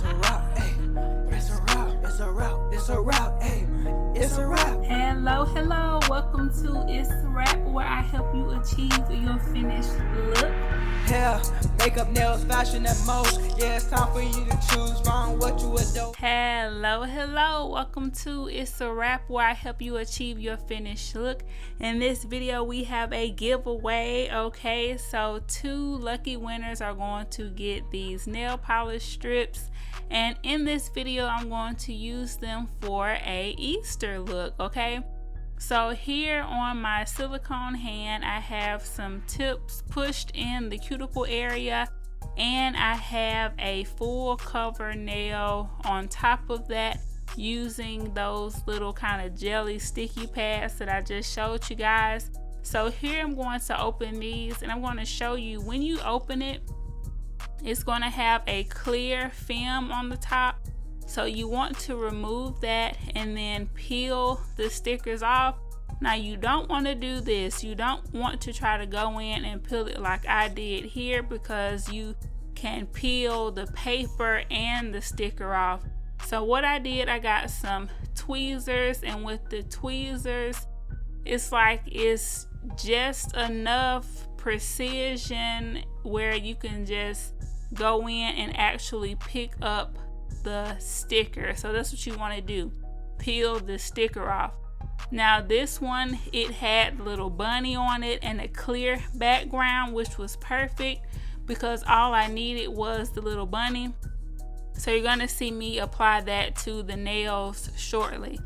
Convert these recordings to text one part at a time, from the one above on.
It's a wrap, ayy. It's a wrap, it's a wrap, it's a wrap, ayy. It's a wrap. Hello, welcome to Itz Sirap, where I help you achieve your finished look. Hair, makeup, nails, fashion, and most. Yeah, it's time for you to choose from what you adore. Hello, welcome to Itz Sirap, where I help you achieve your finished look. In this video, we have a giveaway. Okay, so 2 lucky winners are going to get these nail polish strips, and in this video, I'm going to use them for a Easter look. Okay. So here on my silicone hand, I have some tips pushed in the cuticle area, and I have a full cover nail on top of that using those little kind of jelly sticky pads that I just showed you guys. So here I'm going to open these, and I'm going to show you when you open it, it's going to have a clear film on the top. So you want to remove that and then peel the stickers off. Now you don't want to do this. You don't want to try to go in and peel it like I did here, because you can peel the paper and the sticker off. So what I did, I got some tweezers, and with the tweezers, it's like it's just enough precision where you can just go in and actually pick up the sticker. So that's what you want to do, peel the sticker off. Now this one, it had a little bunny on it and a clear background, which was perfect because all I needed was the little bunny. So you're gonna see me apply that to the nails shortly.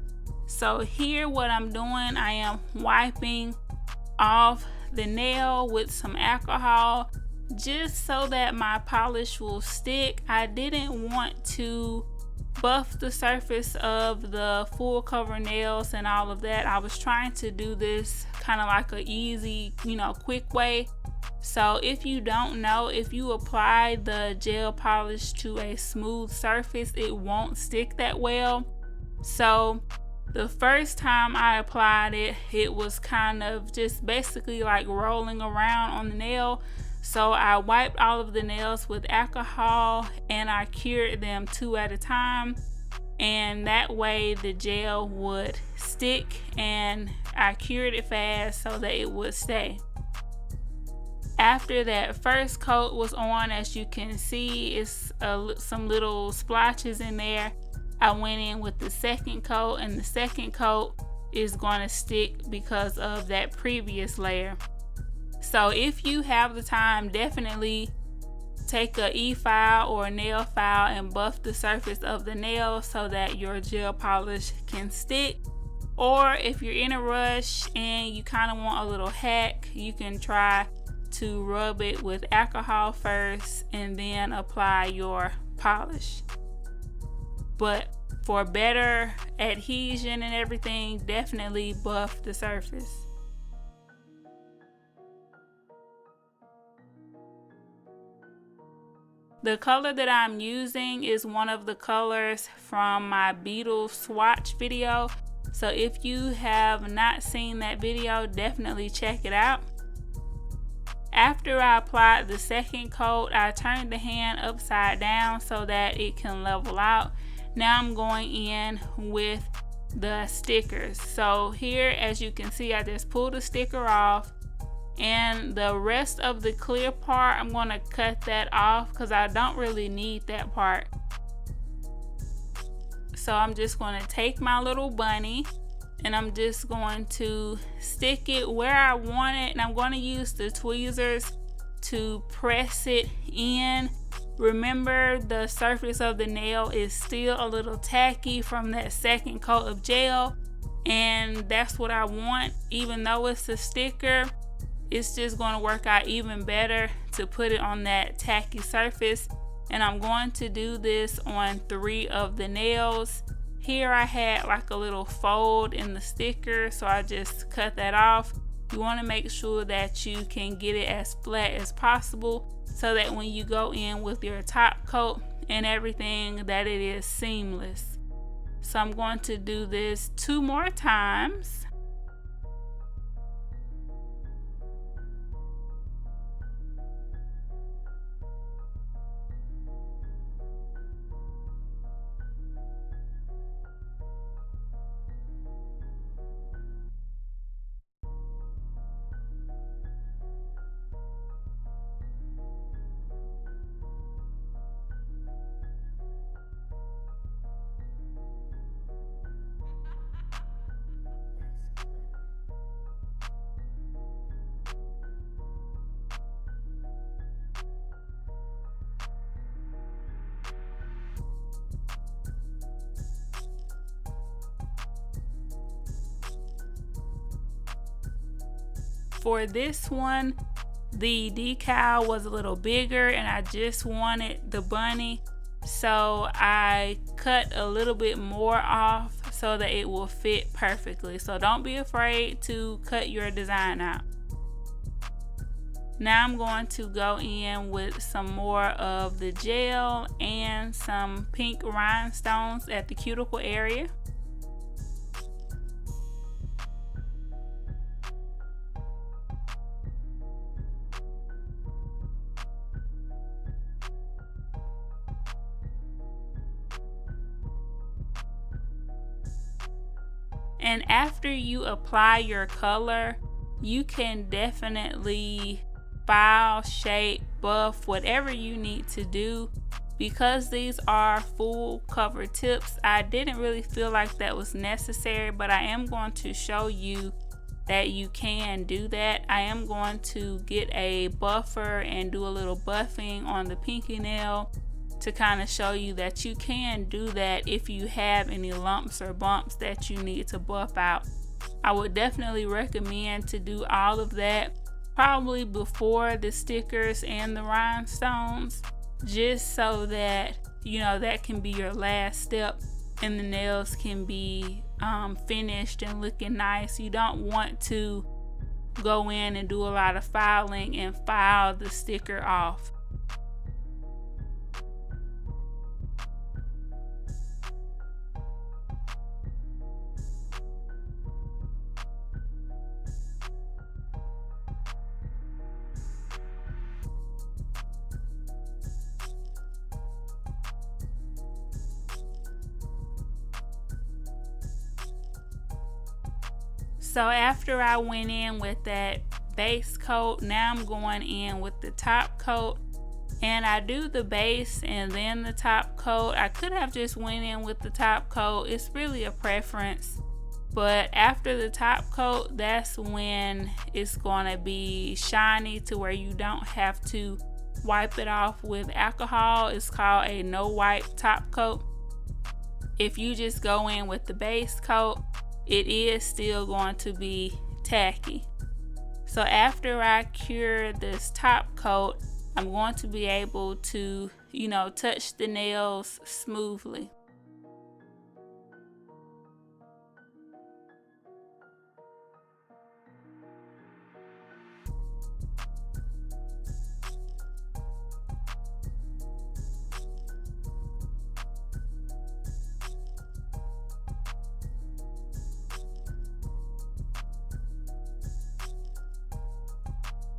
So here what I'm doing, I am wiping off the nail with some alcohol just so that my polish will stick. I didn't want to buff the surface of the full cover nails and all of that. I was trying to do this kind of like a easy, quick way. So if you don't know, if you apply the gel polish to a smooth surface, it won't stick that well. So the first time I applied it, it was kind of just basically like rolling around on the nail. So I wiped all of the nails with alcohol and I cured them 2 at a time, and that way the gel would stick, and I cured it fast so that it would stay. After that first coat was on, as you can see, it's some little splotches in there. I went in with the second coat, and the second coat is going to stick because of that previous layer. So if you have the time, definitely take a e-file or a nail file and buff the surface of the nail so that your gel polish can stick. Or if you're in a rush and you kind of want a little hack, you can try to rub it with alcohol first and then apply your polish. But for better adhesion and everything, definitely buff the surface. The color that I'm using is one of the colors from my beetle swatch video. So if you have not seen that video, definitely check it out. After I applied the second coat, I turned the hand upside down so that it can level out. Now I'm going in with the stickers. So here, as you can see, I just pulled the sticker off, and the rest of the clear part, I'm going to cut that off because I don't really need that part. So I'm just going to take my little bunny and I'm just going to stick it where I want it, and I'm going to use the tweezers to press it in. Remember, the surface of the nail is still a little tacky from that second coat of gel, and that's what I want. Even though it's a sticker, it's just going to work out even better to put it on that tacky surface. And I'm going to do this on 3 of the nails. Here I had like a little fold in the sticker, so I just cut that off. You want to make sure that you can get it as flat as possible so that when you go in with your top coat and everything, that it is seamless. So I'm going to do this 2 more times. for this one, the decal was a little bigger and I just wanted the bunny, so I cut a little bit more off so that it will fit perfectly. So don't be afraid to cut your design out. Now I'm going to go in with some more of the gel and some pink rhinestones at the cuticle area. And after you apply your color, you can definitely file, shape, buff, whatever you need to do. Because these are full cover tips, I didn't really feel like that was necessary, but I am going to show you that you can do that. I am going to get a buffer and do a little buffing on the pinky nail to kind of show you that you can do that if you have any lumps or bumps that you need to buff out. I would definitely recommend to do all of that probably before the stickers and the rhinestones, just so that you know that can be your last step and the nails can be finished and looking nice. You don't want to go in and do a lot of filing and file the sticker off. So after I went in with that base coat, now I'm going in with the top coat, and I do the base and then the top coat. I could have just went in with the top coat, it's really a preference, but after the top coat, that's when it's going to be shiny to where you don't have to wipe it off with alcohol. It's called a no wipe top coat. If you just go in with the base coat, it is still going to be tacky. So after I cure this top coat, I'm going to be able to, you know, touch the nails smoothly.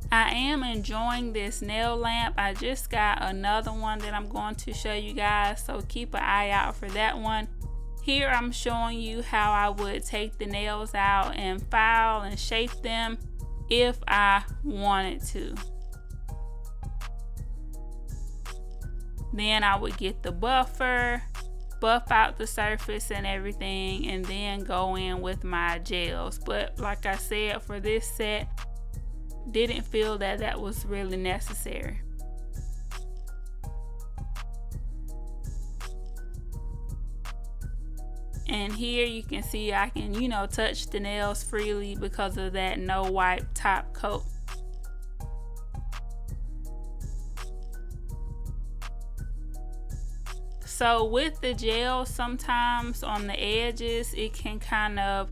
I am enjoying this nail lamp. I just got another one that I'm going to show you guys, so keep an eye out for that one. Here I'm showing you how I would take the nails out and file and shape them if I wanted to. Then I would get the buffer, buff out the surface and everything, and then go in with my gels. But like I said, for this set, didn't feel that that was really necessary. And here you can see I can, you know, touch the nails freely because of that no wipe top coat. So with the gel, sometimes on the edges it can kind of,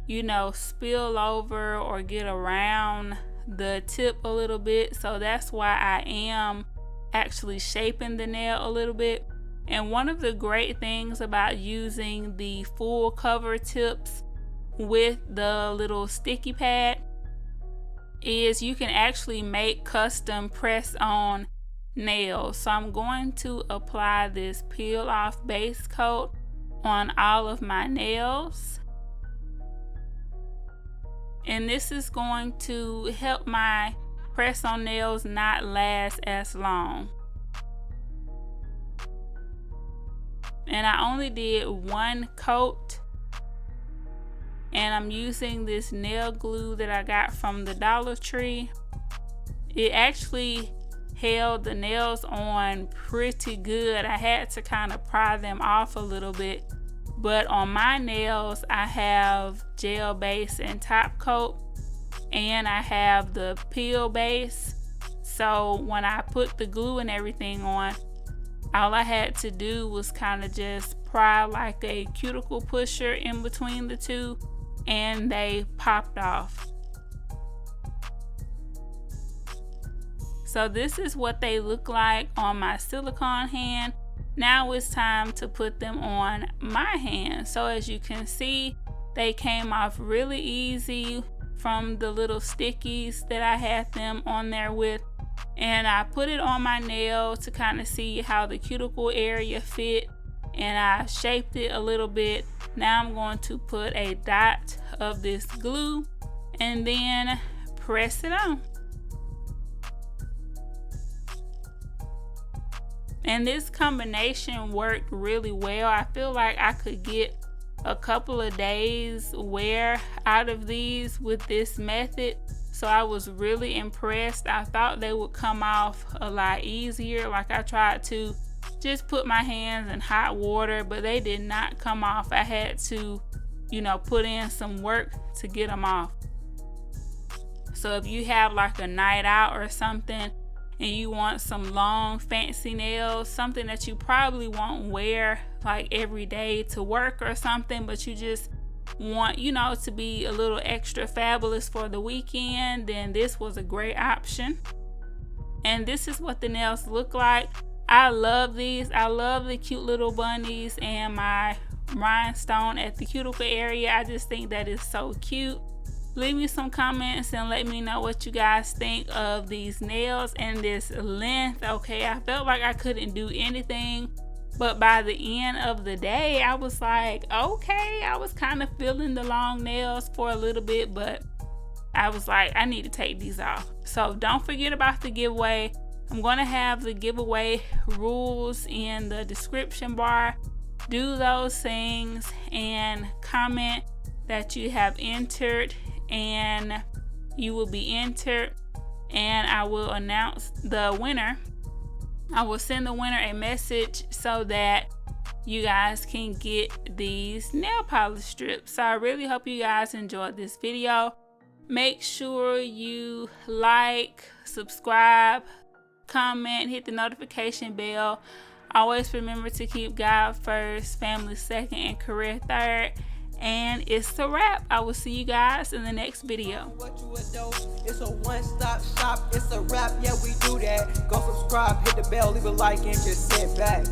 you know, spill over or get around the tip a little bit, so that's why I am actually shaping the nail a little bit. And one of the great things about using the full cover tips with the little sticky pad is you can actually make custom press-on nails. So I'm going to apply this peel off base coat on all of my nails. And this is going to help my press-on nails not last as long. And I only did one coat. And I'm using this nail glue that I got from the Dollar Tree. It actually held the nails on pretty good. I had to kind of pry them off a little bit. But on my nails, I have gel base and top coat. and I have the peel base. So when I put the glue and everything on, all I had to do was kind of just pry like a cuticle pusher in between the two, and they popped off. So this is what they look like on my silicone hand. Now it's time to put them on my hand. So as you can see, they came off really easy from the little stickies that I had them on there with. And I put it on my nail to kind of see how the cuticle area fit, and I shaped it a little bit. Now I'm going to put a dot of this glue and then press it on. And this combination worked really well. I feel like I could get a couple of days wear out of these with this method. So I was really impressed. I thought they would come off a lot easier. Like I tried to just put my hands in hot water, but they did not come off. I had to, put in some work to get them off. So if you have like a night out or something and you want some long fancy nails, something that you probably won't wear like every day to work or something, but you just want to be a little extra fabulous for the weekend, then this was a great option. And this is what the nails look like. I love these. I love the cute little bunnies and my rhinestone at the cuticle area. I just think that is so cute. Leave me some comments and let me know what you guys think of these nails and this length. Okay, I felt like I couldn't do anything, but by the end of the day, I was like, okay, I was kind of feeling the long nails for a little bit, but I was like, I need to take these off. So don't forget about the giveaway. I'm going to have the giveaway rules in the description bar. Do those things and comment that you have entered, and you will be entered, and I will announce the winner. I will send the winner a message so that you guys can get these nail polish strips. So I really hope you guys enjoyed this video. Make sure you like, subscribe, comment, hit the notification bell. Always remember to keep God first, family second, and career third. And it's a wrap. I will see you guys in the next video. It's a one-stop shop. It's a wrap. Yeah, we do that. Go subscribe, hit the bell, leave a like, and just sit back.